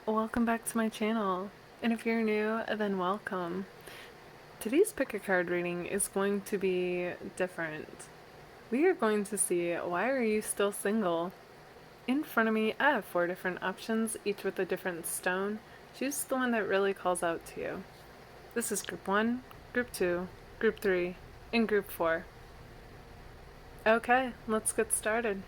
welcome back to my channel. And if you're new, then welcome. Today's pick a card reading is going to be different. We are going to see why are you still single? In front of me, I have 4 different options, each with a different stone. Choose the one that really calls out to you. This is group 1, group 2, group 3, and group 4. Okay, let's get started.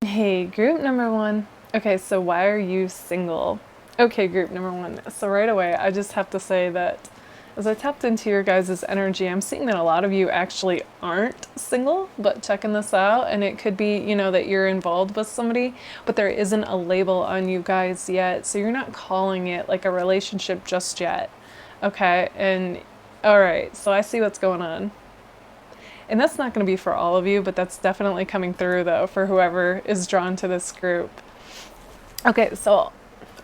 Hey, group number 1. Okay, so why are you single? Okay, group number 1. So right away, I just have to say that as I tapped into your guys' energy, I'm seeing that a lot of you actually aren't single, but checking this out, and it could be, that you're involved with somebody, but there isn't a label on you guys yet, so you're not calling it like a relationship just yet. Okay, and alright, so I see what's going on. And that's not going to be for all of you, but that's definitely coming through though for whoever is drawn to this group. Okay, so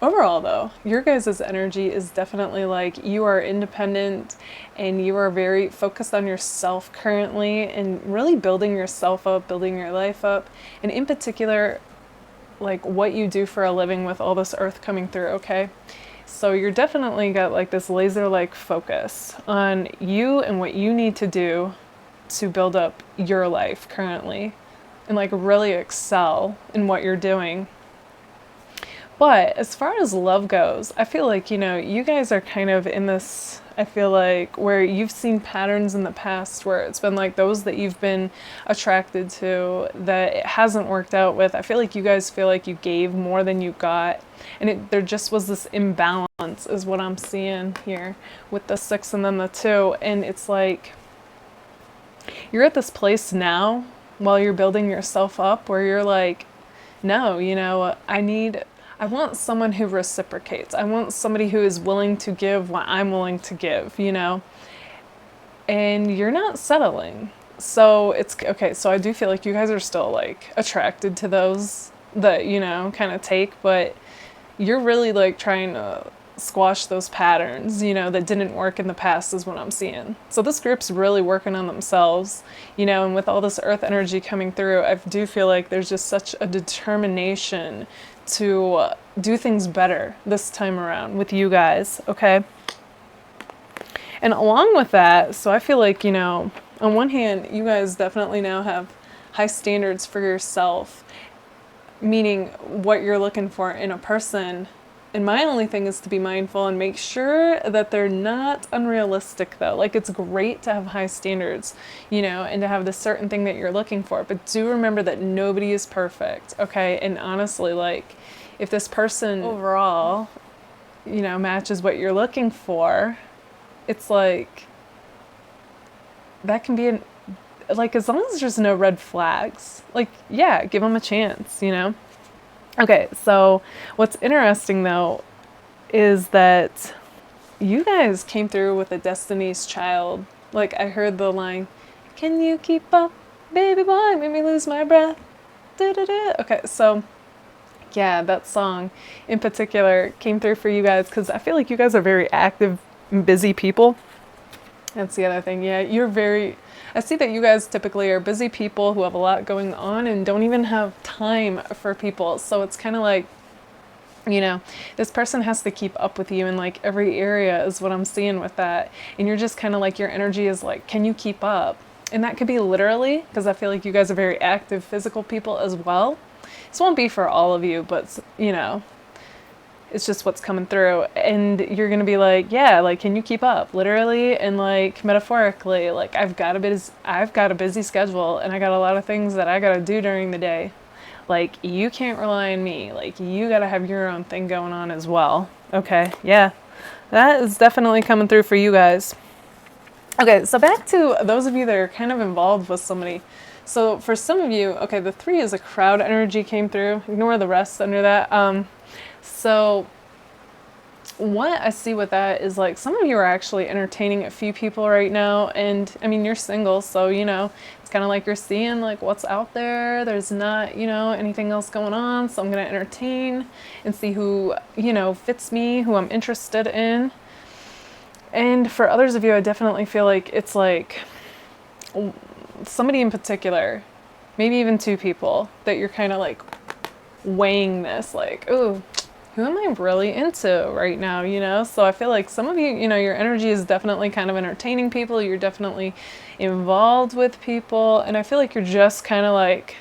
overall though, your guys' energy is definitely like you are independent and you are very focused on yourself currently and really building yourself up, building your life up, and in particular, like what you do for a living with all this earth coming through, okay? So you're definitely got like this laser-like focus on you and what you need to do to build up your life currently and like really excel in what you're doing. But as far as love goes, I feel like, you guys are kind of in this, I feel like, where you've seen patterns in the past where it's been like those that you've been attracted to that it hasn't worked out with. I feel like you guys feel like you gave more than you got. And there just was this imbalance is what I'm seeing here with the 6 and then the 2. And it's like, you're at this place now while you're building yourself up where you're like, no, I want someone who reciprocates. I want somebody who is willing to give what I'm willing to give, and you're not settling. So it's okay. So I do feel like you guys are still like attracted to those that, kind of take, but you're really like trying to squash those patterns, that didn't work in the past is what I'm seeing. So this group's really working on themselves, and with all this earth energy coming through, I do feel like there's just such a determination to do things better this time around with you guys, okay? And along with that, so I feel like, on one hand, you guys definitely now have high standards for yourself, meaning what you're looking for in a person. And my only thing is to be mindful and make sure that they're not unrealistic though. Like it's great to have high standards, and to have this certain thing that you're looking for, but do remember that nobody is perfect, okay? And honestly, like if this person overall, matches what you're looking for, it's like that can be like as long as there's no red flags, like yeah, give them a chance, Okay, so what's interesting though is that you guys came through with a Destiny's Child. Like I heard the line, "Can you keep up, baby boy? Made me lose my breath." Da-da-da. Okay, so yeah, that song in particular came through for you guys because I feel like you guys are very active, busy people. That's the other thing. Yeah, I see that you guys typically are busy people who have a lot going on and don't even have time for people. So it's kind of like, this person has to keep up with you in like every area is what I'm seeing with that. And you're just kind of like, your energy is like, can you keep up? And that could be literally, because I feel like you guys are very active physical people as well. This won't be for all of you, but it's just what's coming through, and you're gonna be like, yeah, like can you keep up, literally and like metaphorically, like I've got a busy schedule and I got a lot of things that I gotta do during the day. Like you can't rely on me, like you gotta have your own thing going on as well. Okay, yeah, that is definitely coming through for you guys. Okay, so back to those of you that are kind of involved with somebody. So for some of you, okay, the 3 is a crowd energy came through, ignore the rest under that. So what I see with that is like some of you are actually entertaining a few people right now, and I mean you're single, so it's kind of like you're seeing like what's out there. There's not anything else going on, so I'm gonna entertain and see who fits me, who I'm interested in. And for others of you, I definitely feel like it's like somebody in particular, maybe even 2 people that you're kind of like weighing this, like, ooh, who am I really into right now, you know? So I feel like some of you, you know, your energy is definitely kind of entertaining people. You're definitely involved with people. And I feel like you're just kind of like,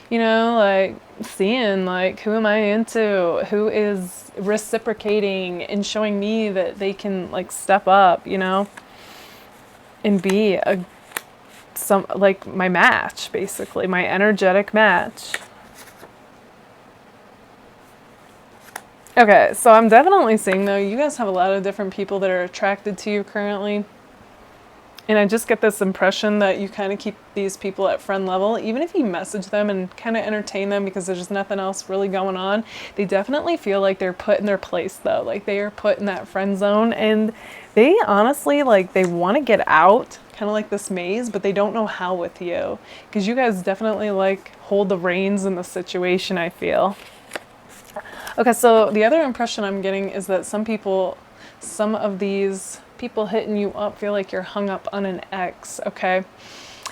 you know, like seeing like, who am I into? Who is reciprocating and showing me that they can like step up, you know, and be some like my match, basically, my energetic match. Okay, so I'm definitely seeing, though, you guys have a lot of different people that are attracted to you currently. And I just get this impression that you kind of keep these people at friend level. Even if you message them and kind of entertain them because there's just nothing else really going on, they definitely feel like they're put in their place, though. Like they are put in that friend zone. And they honestly, like, they want to get out, kind of like this maze, but they don't know how with you. Because you guys definitely, like, hold the reins in the situation, I feel. Okay, so the other impression I'm getting is that some of these people hitting you up feel like you're hung up on an ex, okay?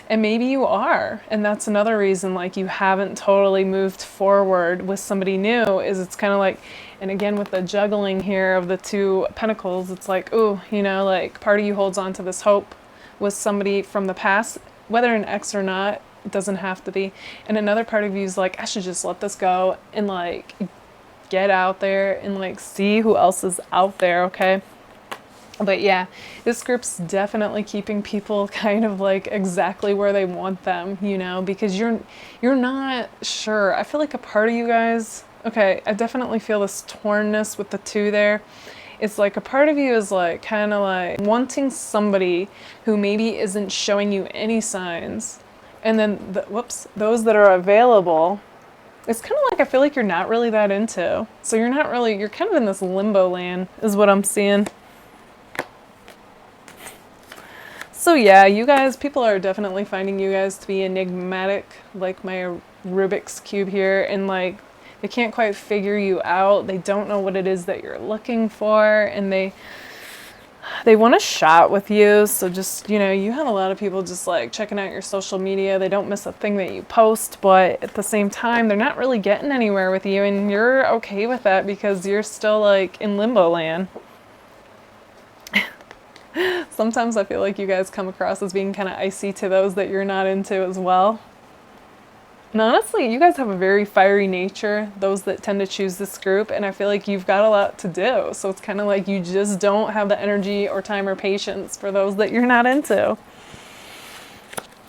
And maybe you are, and that's another reason like you haven't totally moved forward with somebody new, is it's kind of like, and again with the juggling here of the two pentacles, it's like, ooh, you know, like part of you holds on to this hope with somebody from the past, whether an ex or not, it doesn't have to be. And another part of you is like, I should just let this go and like get out there and like see who else is out there, okay? But yeah, this group's definitely keeping people kind of like exactly where they want them, you know, because you're not sure. I feel like a part of you guys, okay, I definitely feel this tornness with the two there. It's like a part of you is like kind of like wanting somebody who maybe isn't showing you any signs, and then those that are available, it's kind of like I feel like you're not really that into. So you're kind of in this limbo land is what I'm seeing. So yeah, you guys, people are definitely finding you guys to be enigmatic, like my Rubik's Cube here, and like they can't quite figure you out. They don't know what it is that you're looking for, and they want a shot with you. So just, you know, you have a lot of people just like checking out your social media. They don't miss a thing that you post, but at the same time, they're not really getting anywhere with you. And you're okay with that because you're still like in limbo land. Sometimes I feel like you guys come across as being kind of icy to those that you're not into as well. And honestly, you guys have a very fiery nature, those that tend to choose this group, and I feel like you've got a lot to do. So it's kind of like you just don't have the energy or time or patience for those that you're not into.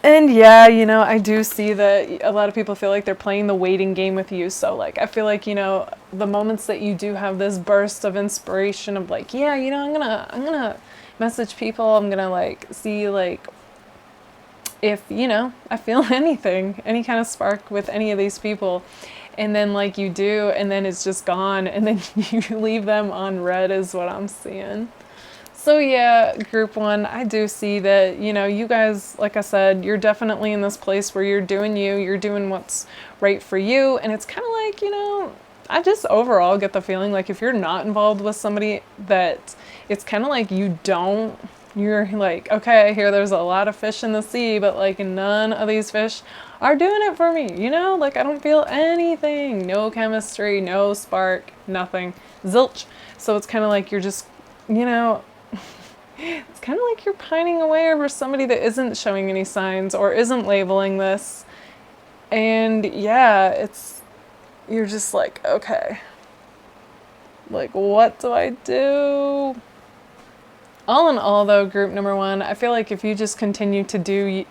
And yeah, you know, I do see that a lot of people feel like they're playing the waiting game with you. So like, I feel like, you know, the moments that you do have this burst of inspiration of like, yeah, you know, I'm gonna message people, I'm gonna like see like if, you know, I feel anything, any kind of spark with any of these people. And then like you do, and then it's just gone, and then you leave them on red is what I'm seeing. So yeah, group one, I do see that, you know, you guys, like I said, you're definitely in this place where you're doing you, you're doing what's right for you. And it's kind of like, you know, I just overall get the feeling like if you're not involved with somebody, that it's kind of like you're like, okay, I hear there's a lot of fish in the sea, but like none of these fish are doing it for me, you know? Like I don't feel anything, no chemistry, no spark, nothing, zilch. So it's kind of like you're just, you know, it's kind of like you're pining away over somebody that isn't showing any signs or isn't labeling this. And yeah, you're just like, okay, like what do I do? All in all though, group number one, I feel like if you just continue to do,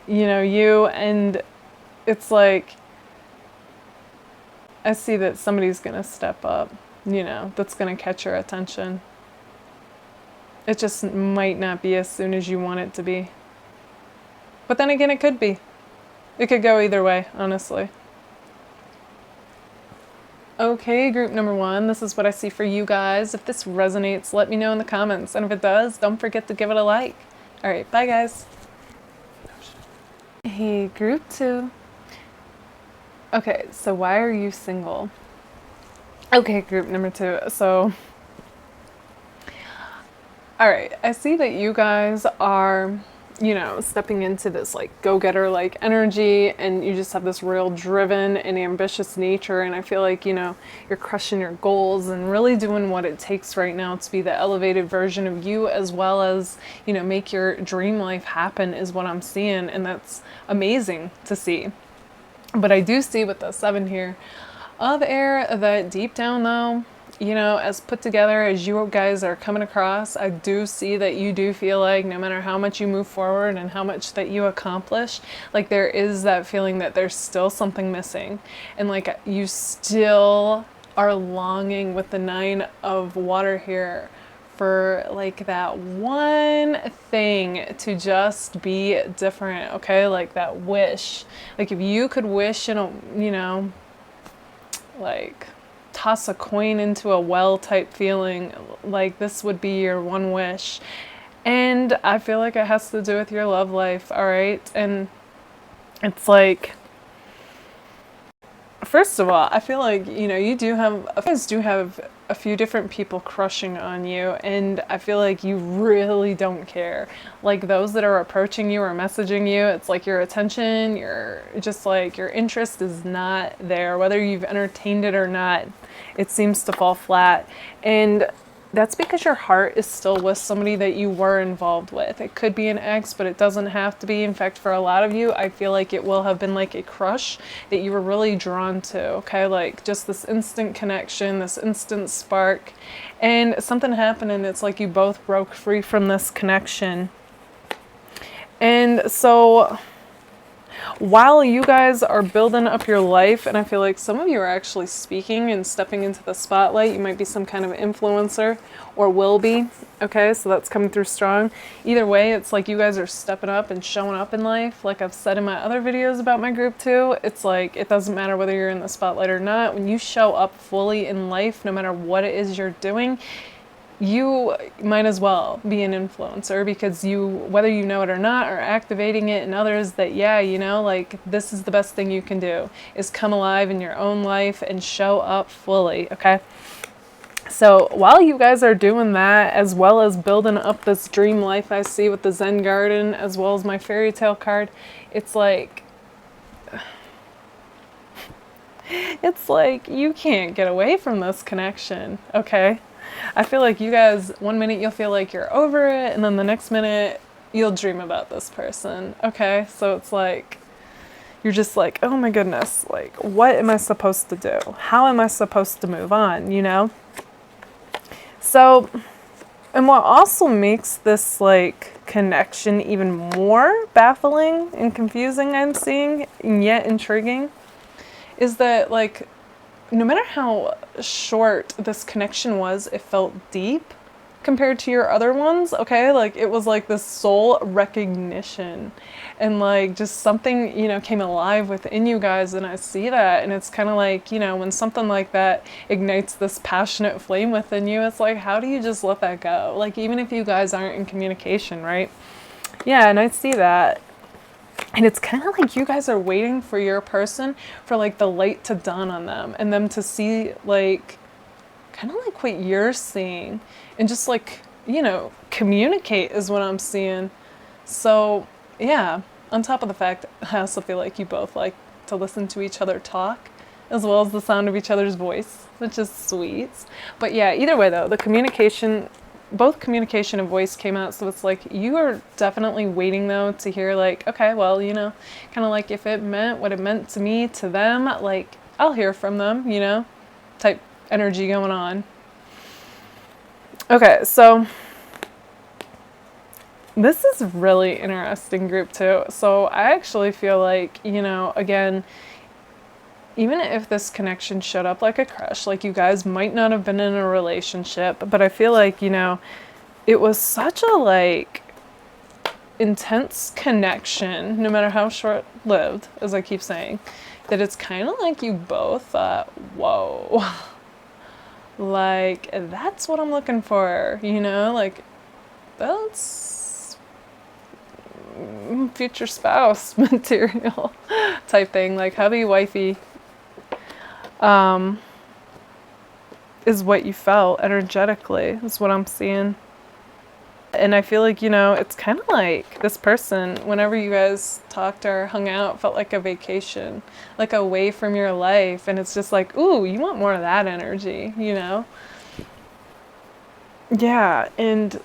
you know, you, and it's like, I see that somebody's going to step up, you know, that's going to catch your attention. It just might not be as soon as you want it to be. But then again, it could be. It could go either way, honestly. Okay, group number one, this is what I see for you guys. If this resonates, let me know in the comments. And if it does, don't forget to give it a like. All right, bye guys. Hey, group two. Okay, so why are you single? Okay, group number two. So, all right, I see that you guys are you know, stepping into this like go-getter like energy, and you just have this real driven and ambitious nature. And I feel like, you know, you're crushing your goals and really doing what it takes right now to be the elevated version of you, as well as, you know, make your dream life happen is what I'm seeing. And that's amazing to see. But I do see with the 7 here of air that deep down though, you know, as put together as you guys are coming across, I do see that you do feel like no matter how much you move forward and how much that you accomplish, like there is that feeling that there's still something missing. And like you still are longing with the 9 of water here for like that one thing to just be different, okay? Like that wish. Like if you could wish in a, you know, like toss a coin into a well type feeling, like this would be your one wish. And I feel like it has to do with your love life, all right? And it's like, first of all, I feel like, you know, you guys do have a few different people crushing on you, and I feel like you really don't care. Like those that are approaching you or messaging you, it's like your attention, your just like your interest is not there. Whether you've entertained it or not, it seems to fall flat. And that's because your heart is still with somebody that you were involved with. It could be an ex, but it doesn't have to be. In fact, for a lot of you, I feel like it will have been like a crush that you were really drawn to, okay? Like just this instant connection, this instant spark, and something happened and it's like you both broke free from this connection. And so while you guys are building up your life, and I feel like some of you are actually speaking and stepping into the spotlight, you might be some kind of influencer or will be, okay, so that's coming through strong. Either way, it's like you guys are stepping up and showing up in life. Like I've said in my other videos about my group too, it's like it doesn't matter whether you're in the spotlight or not. When you show up fully in life, no matter what it is you're doing, you might as well be an influencer, because you, whether you know it or not, are activating it in others that, yeah, you know, like this is the best thing you can do, is come alive in your own life and show up fully, okay? So while you guys are doing that, as well as building up this dream life I see with the Zen garden, as well as my fairy tale card, it's like you can't get away from this connection, okay? I feel like you guys, one minute you'll feel like you're over it, and then the next minute you'll dream about this person, okay? So it's like, you're just like, oh my goodness, like, what am I supposed to do? How am I supposed to move on, you know? So, and what also makes this, like, connection even more baffling and confusing, I'm seeing, and yet intriguing, is that, like, no matter how short this connection was, it felt deep compared to your other ones, okay? Like, it was like this soul recognition, and like just something, you know, came alive within you guys, and I see that, and it's kind of like, you know, when something like that ignites this passionate flame within you, it's like, how do you just let that go? Like, even if you guys aren't in communication, right? Yeah, and I see that. And it's kind of like you guys are waiting for your person, for like the light to dawn on them, and them to see like, kind of like what you're seeing, and just like, you know, communicate is what I'm seeing. So yeah, on top of the fact, I also feel like you both like to listen to each other talk, as well as the sound of each other's voice, which is sweet. But yeah, either way though, the communication, both communication and voice came out, so it's like you are definitely waiting though to hear like, okay, well, you know, kind of like if it meant what it meant to me, to them, like I'll hear from them, you know, type energy going on. Okay, so this is really interesting group too. So I actually feel like, you know, again, even if this connection showed up like a crush, like you guys might not have been in a relationship, but I feel like, you know, it was such a like intense connection, no matter how short-lived, as I keep saying, that it's kind of like you both thought, whoa, like that's what I'm looking for, you know, like that's future spouse material type thing, like hubby, wifey, is what you felt energetically, is what I'm seeing. And I feel like, it's kind of like this person, whenever you guys talked or hung out, felt like a vacation, like away from your life. And it's just like, ooh, you want more of that energy, Yeah, and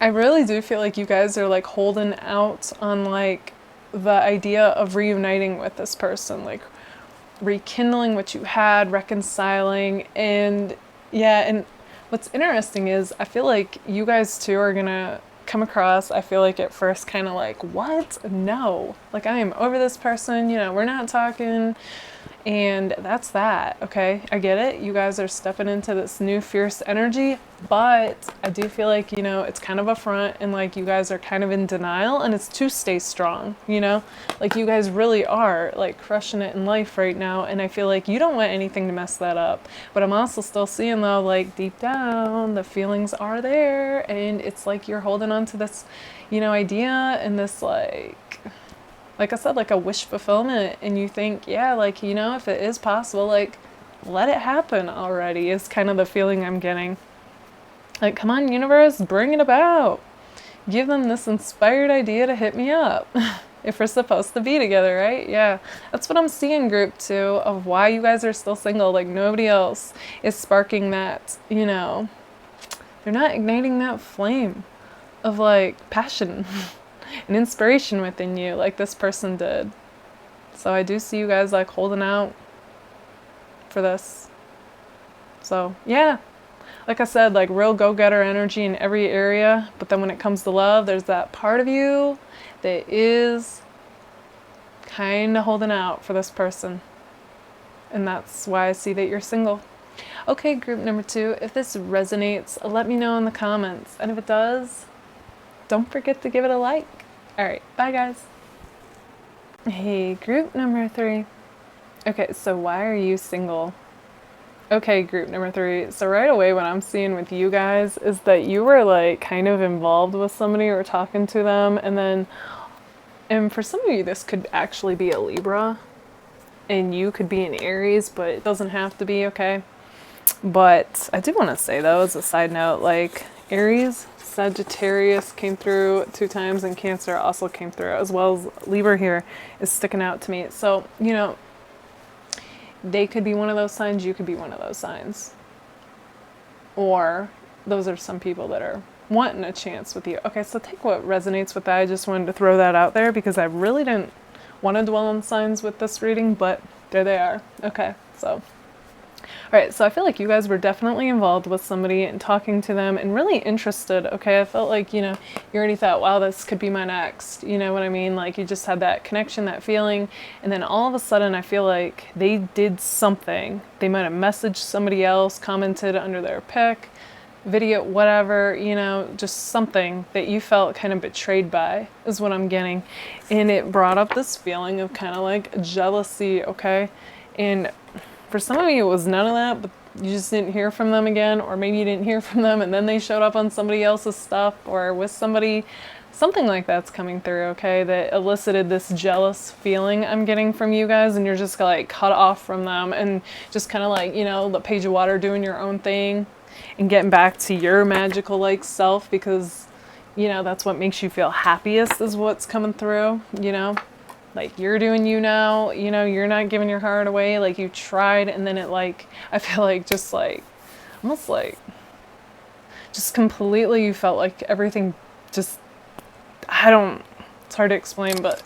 I really do feel like you guys are like holding out on like the idea of reuniting with this person, like rekindling what you had, reconciling, and yeah, and what's interesting is I feel like you guys too are gonna come across, I feel like at first kind of like, what? No. Like I am over this person, we're not talking. And that's that, okay? I get it. You guys are stepping into this new fierce energy, but I do feel like, it's kind of a front and like you guys are kind of in denial and it's to stay strong, Like you guys really are like crushing it in life right now and I feel like you don't want anything to mess that up. But I'm also still seeing though, like deep down, the feelings are there and it's like you're holding on to this, idea and this like I said, like a wish fulfillment, and you think, yeah, like, if it is possible, like, let it happen already, is kind of the feeling I'm getting. Like, come on, universe, bring it about. Give them this inspired idea to hit me up. If we're supposed to be together, right? Yeah. That's what I'm seeing, group 2, of why you guys are still single. Like, nobody else is sparking that, they're not igniting that flame of, like, passion. An inspiration within you like this person did. So I do see you guys like holding out for this. So yeah, like I said, like real go-getter energy in every area, but then when it comes to love, there's that part of you that is kind of holding out for this person. And that's why I see that you're single. Okay, group number 2, if this resonates, let me know in the comments. And if it does, don't forget to give it a like. All right, bye guys. Hey, group number 3. Okay, so why are you single? Okay, group number 3. So right away what I'm seeing with you guys is that you were like kind of involved with somebody or talking to them and for some of you this could actually be a Libra and you could be an Aries, but it doesn't have to be, okay? But I do want to say though, as a side note, like Aries, Sagittarius came through 2 times and Cancer also came through, as well as Libra here is sticking out to me. So, they could be one of those signs, you could be one of those signs. Or those are some people that are wanting a chance with you. Okay, so take what resonates with that. I just wanted to throw that out there because I really didn't want to dwell on signs with this reading, but there they are. Okay, so Alright, so I feel like you guys were definitely involved with somebody and talking to them and really interested, okay? I felt like, you already thought, wow, this could be my next, you know what I mean? Like, you just had that connection, that feeling, and then all of a sudden I feel like they did something. They might have messaged somebody else, commented under their pic, video, whatever, just something that you felt kind of betrayed by is what I'm getting. And it brought up this feeling of kind of like jealousy, okay? And for some of you, it was none of that, but you just didn't hear from them again, or maybe you didn't hear from them and then they showed up on somebody else's stuff or with somebody, something like that's coming through, okay, that elicited this jealous feeling I'm getting from you guys, and you're just like cut off from them and just kind of like, the page of water doing your own thing and getting back to your magical like self because, that's what makes you feel happiest is what's coming through, Like, you're doing you now, you're not giving your heart away, like, you tried, and then it, like, I feel like, just, like, almost, like, just completely you felt like everything just, it's hard to explain, but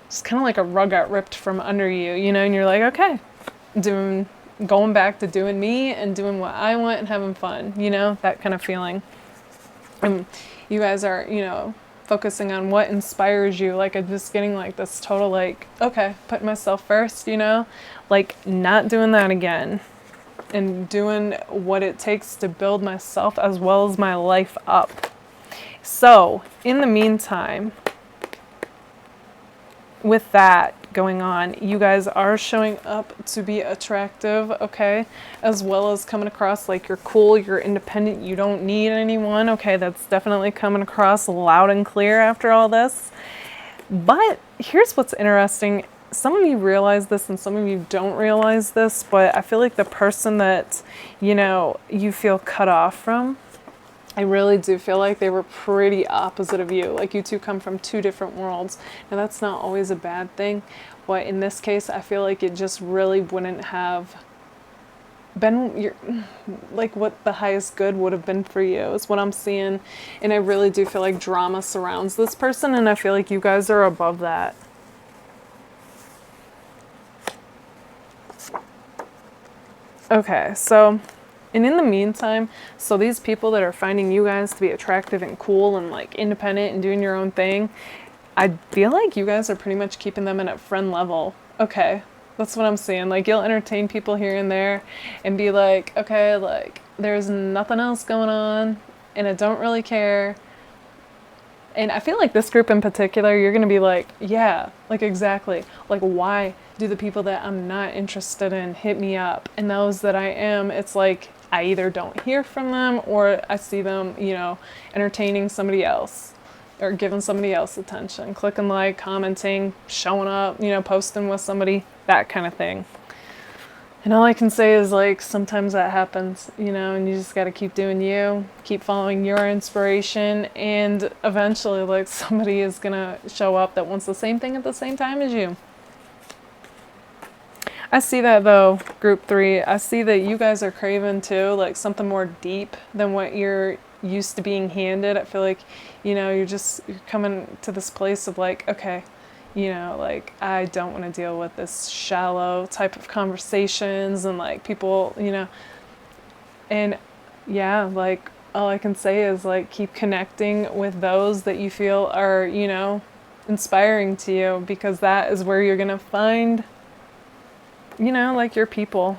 it's kind of like a rug got ripped from under you, and you're like, okay, going back to doing me and doing what I want and having fun, that kind of feeling. And you guys are, focusing on what inspires you, like I'm just getting like this total like, okay, putting myself first, like not doing that again and doing what it takes to build myself as well as my life up. So in the meantime, with that going on, you guys are showing up to be attractive, okay, as well as coming across like you're cool, you're independent, you don't need anyone, okay, that's definitely coming across loud and clear after all this. But here's what's interesting, some of you realize this and some of you don't realize this, but I feel like the person that you feel cut off from, I really do feel like they were pretty opposite of you. Like you two come from two different worlds. Now that's not always a bad thing, but in this case, I feel like it just really wouldn't have been like what the highest good would have been for you is what I'm seeing. And I really do feel like drama surrounds this person, and I feel like you guys are above that. Okay, so, and in the meantime, so these people that are finding you guys to be attractive and cool and like independent and doing your own thing, I feel like you guys are pretty much keeping them at a friend level. Okay, that's what I'm seeing. Like you'll entertain people here and there and be like, okay, like there's nothing else going on and I don't really care. And I feel like this group in particular, you're going to be like, yeah, like exactly. Like why do the people that I'm not interested in hit me up? And those that I am, it's like I either don't hear from them or I see them, you know, entertaining somebody else or giving somebody else attention, clicking like, commenting, showing up, you know, posting with somebody, that kind of thing. And all I can say is like sometimes that happens, you know, and you just got to keep doing you, keep following your inspiration, and eventually like somebody is going to show up that wants the same thing at the same time as you. I see that though, group 3. I see that you guys are craving too, like something more deep than what you're used to being handed. I feel like, you know, you're coming to this place of like, okay, you know, like I don't want to deal with this shallow type of conversations and like people, you know, and yeah, like all I can say is like keep connecting with those that you feel are, you know, inspiring to you, because that is where you're going to find, you know, like your people.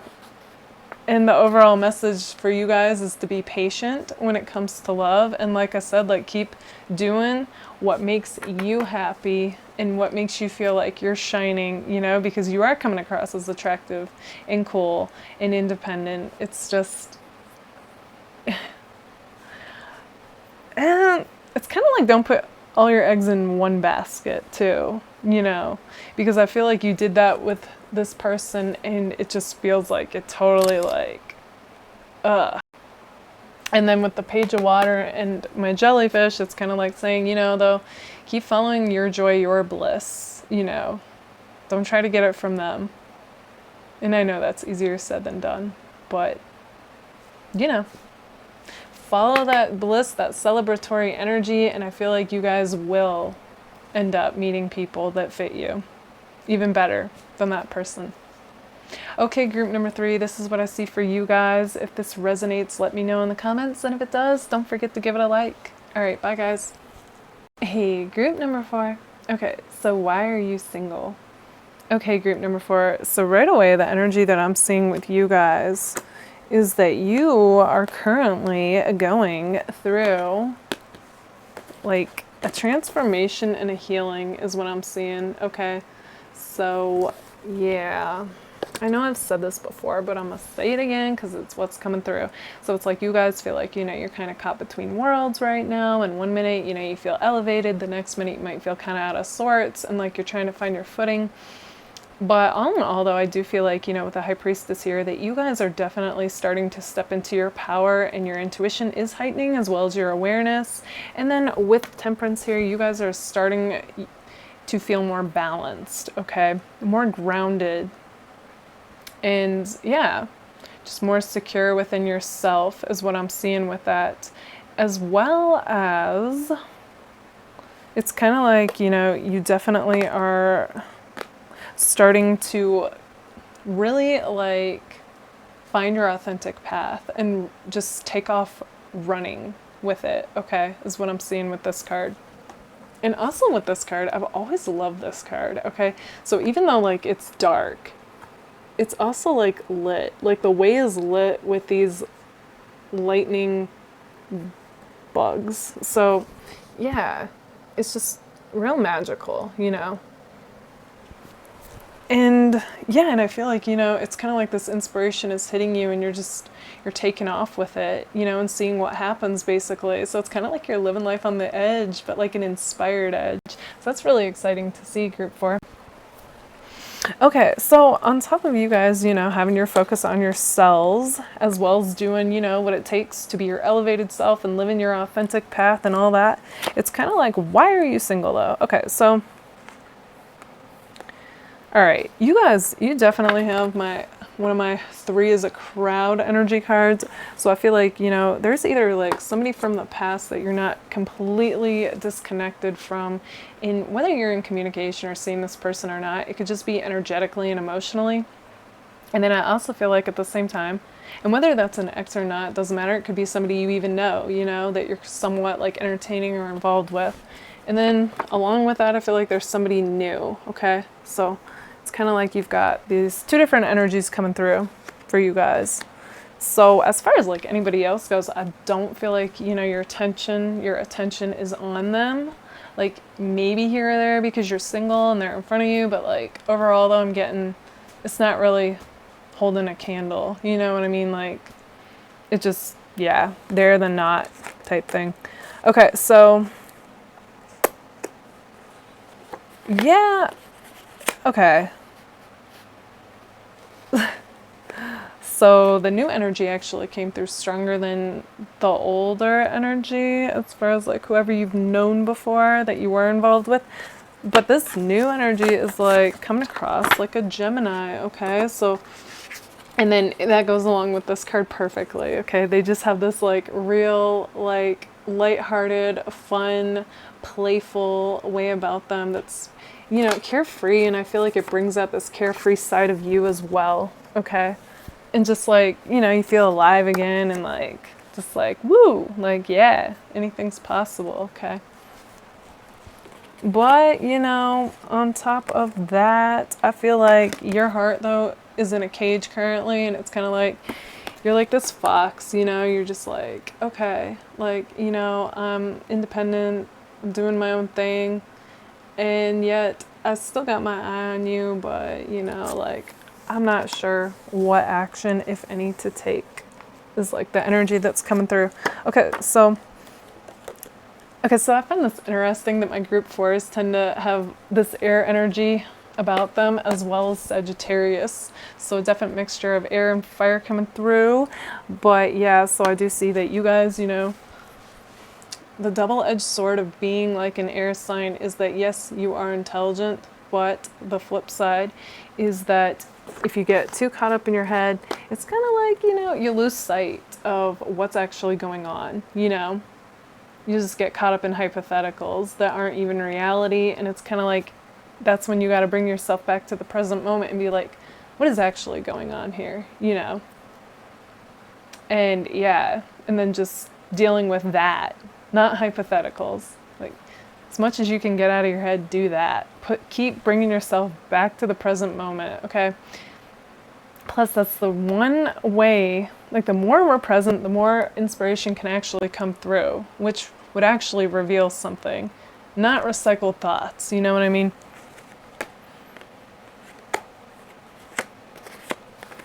And the overall message for you guys is to be patient when it comes to love. And like I said, like keep doing what makes you happy and what makes you feel like you're shining, you know, because you are coming across as attractive and cool and independent. It's just, and it's kind of like don't put all your eggs in one basket too, you know, because I feel like you did that with this person and it just feels like it totally like and then with the Page of Water and my jellyfish, it's kind of like saying, you know, though, keep following your joy, your bliss, you know, don't try to get it from them. And I know that's easier said than done, but you know, follow that bliss, that celebratory energy, and I feel like you guys will end up meeting people that fit you even better than that person. Okay, group number 3, this is what I see for you guys. If this resonates, let me know in the comments, and if it does, don't forget to give it a like. All right, bye guys. Hey, group number 4. Okay, so why are you single? Okay, group number 4. So right away, the energy that I'm seeing with you guys is that you are currently going through like a transformation and a healing is what I'm seeing. Okay, so yeah, I know I've said this before, but I'm gonna say it again because it's what's coming through. So it's like you guys feel like, you know, you're kind of caught between worlds right now, and one minute, you know, you feel elevated, the next minute you might feel kind of out of sorts and like you're trying to find your footing. But all in all, though, I do feel like, you know, with the High Priestess here, that you guys are definitely starting to step into your power, and your intuition is heightening as well as your awareness. And then with Temperance here, you guys are starting to feel more balanced, okay? More grounded. And yeah, just more secure within yourself is what I'm seeing with that. As well as, it's kind of like, you know, you definitely are starting to really like find your authentic path and just take off running with it, okay, is what I'm seeing with this card. And also with this card, I've always loved this card, okay? So even though like it's dark, it's also like lit. Like the way is lit with these lightning bugs. So yeah, it's just real magical, you know? And yeah, and I feel like, you know, it's kind of like this inspiration is hitting you and you're taking off with it, you know, and seeing what happens basically. So it's kind of like you're living life on the edge, but like an inspired edge. So that's really exciting to see, group 4. Okay, so on top of you guys, you know, having your focus on yourselves, as well as doing, you know, what it takes to be your elevated self and living your authentic path and all that, it's kind of like, why are you single though? Okay, so, all right, you guys, you definitely have one of my 3 is a crowd energy cards. So I feel like, you know, there's either like somebody from the past that you're not completely disconnected from, in whether you're in communication or seeing this person or not. It could just be energetically and emotionally. And then I also feel like at the same time, and whether that's an ex or not, doesn't matter. It could be somebody you even know, you know, that you're somewhat like entertaining or involved with. And then along with that, I feel like there's somebody new, okay? So it's kind of like you've got these 2 different energies coming through for you guys. So as far as like anybody else goes, I don't feel like, you know, your attention is on them. Like maybe here or there because you're single and they're in front of you, but like overall though, I'm getting, it's not really holding a candle. You know what I mean? Like it just, yeah, there than not type thing. Okay, so yeah, okay. So the new energy actually came through stronger than the older energy as far as like whoever you've known before that you were involved with. But this new energy is like coming across like a Gemini, okay? So, and then that goes along with this card perfectly, okay? They just have this like real, like lighthearted, fun, playful way about them that's, you know, carefree. And I feel like it brings out this carefree side of you as well, okay? And just like, you know, you feel alive again and like, just like, woo, like, yeah, anything's possible, okay? But, you know, on top of that, I feel like your heart, though, is in a cage currently, and it's kind of like, you're like this fox, you know, you're just like, okay, like, you know, I'm independent, I'm doing my own thing, and yet I still got my eye on you, but, you know, like, I'm not sure what action, if any, to take is like the energy that's coming through. Okay, so I find this interesting that my group 4s tend to have this air energy about them as well as Sagittarius. So a definite mixture of air and fire coming through. But yeah, so I do see that you guys, you know, the double-edged sword of being like an air sign is that yes, you are intelligent, but the flip side is that if you get too caught up in your head, it's kind of like, you know, you lose sight of what's actually going on, you know? You just get caught up in hypotheticals that aren't even reality, and it's kind of like that's when you got to bring yourself back to the present moment and be like, what is actually going on here, you know? And yeah, and then just dealing with that, not hypotheticals. Like as much as you can get out of your head, do that. Keep bringing yourself back to the present moment, okay? Plus, that's the one way, like the more we're present, the more inspiration can actually come through, which would actually reveal something, not recycled thoughts, you know what I mean?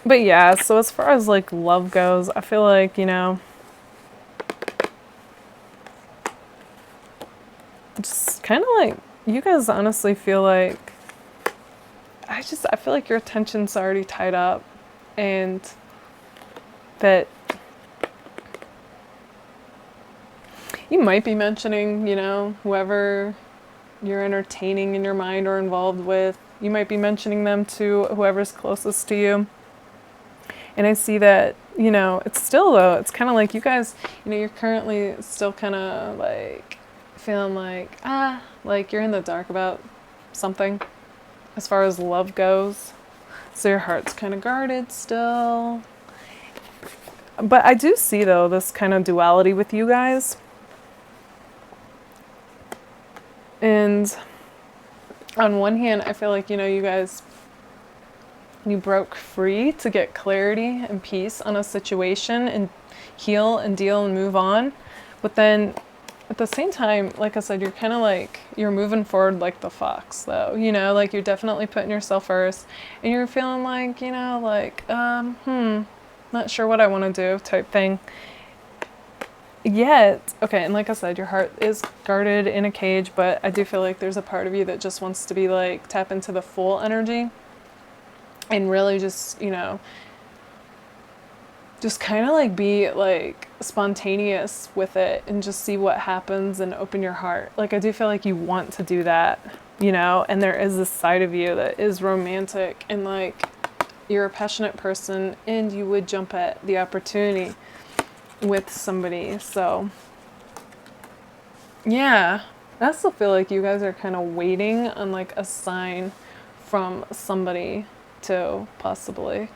But yeah, so as far as like love goes, I feel like, you know, just kind of like, you guys honestly feel like, I feel like your attention's already tied up, and that you might be mentioning, you know, whoever you're entertaining in your mind or involved with, you might be mentioning them to whoever's closest to you. And I see that, you know, it's still though, it's kind of like you guys, you know, you're currently still kind of like feeling like, like you're in the dark about something as far as love goes. So your heart's kind of guarded still. But I do see though this kind of duality with you guys. And on one hand, I feel like, you know, you guys, you broke free to get clarity and peace on a situation and heal and deal and move on. But then at the same time, like I said, you're kind of like, you're moving forward like the fox though, you know, like you're definitely putting yourself first and you're feeling like, you know, like, not sure what I want to do type thing. Yet, okay, and like I said, your heart is guarded in a cage, but I do feel like there's a part of you that just wants to be like, tap into the full energy. and really just, you know, just kind of like be like spontaneous with it and just see what happens and open your heart. Like I do feel like you want to do that, you know, and there is this side of you that is romantic and like you're a passionate person and you would jump at the opportunity with somebody. So yeah, I still feel like you guys are kind of waiting on like a sign from somebody too, possibly.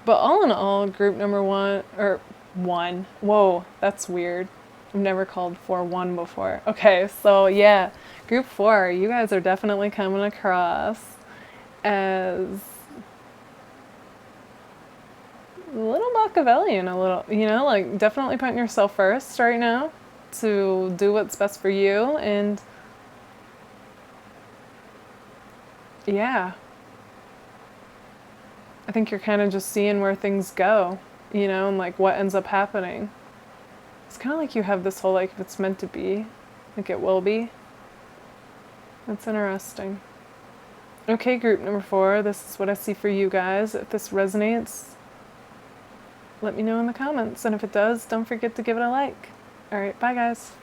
But all in all, group number one, or one, whoa, that's weird. I've never called 4-1 before. Okay, so yeah, group 4, you guys are definitely coming across as a little Machiavellian, a little, you know, like definitely putting yourself first right now to do what's best for you. And yeah, I think you're kind of just seeing where things go, you know, and like what ends up happening. It's kind of like you have this whole like, if it's meant to be, like it will be. That's interesting. Okay, group number 4, this is what I see for you guys. If this resonates, let me know in the comments. And if it does, don't forget to give it a like. All right, bye guys.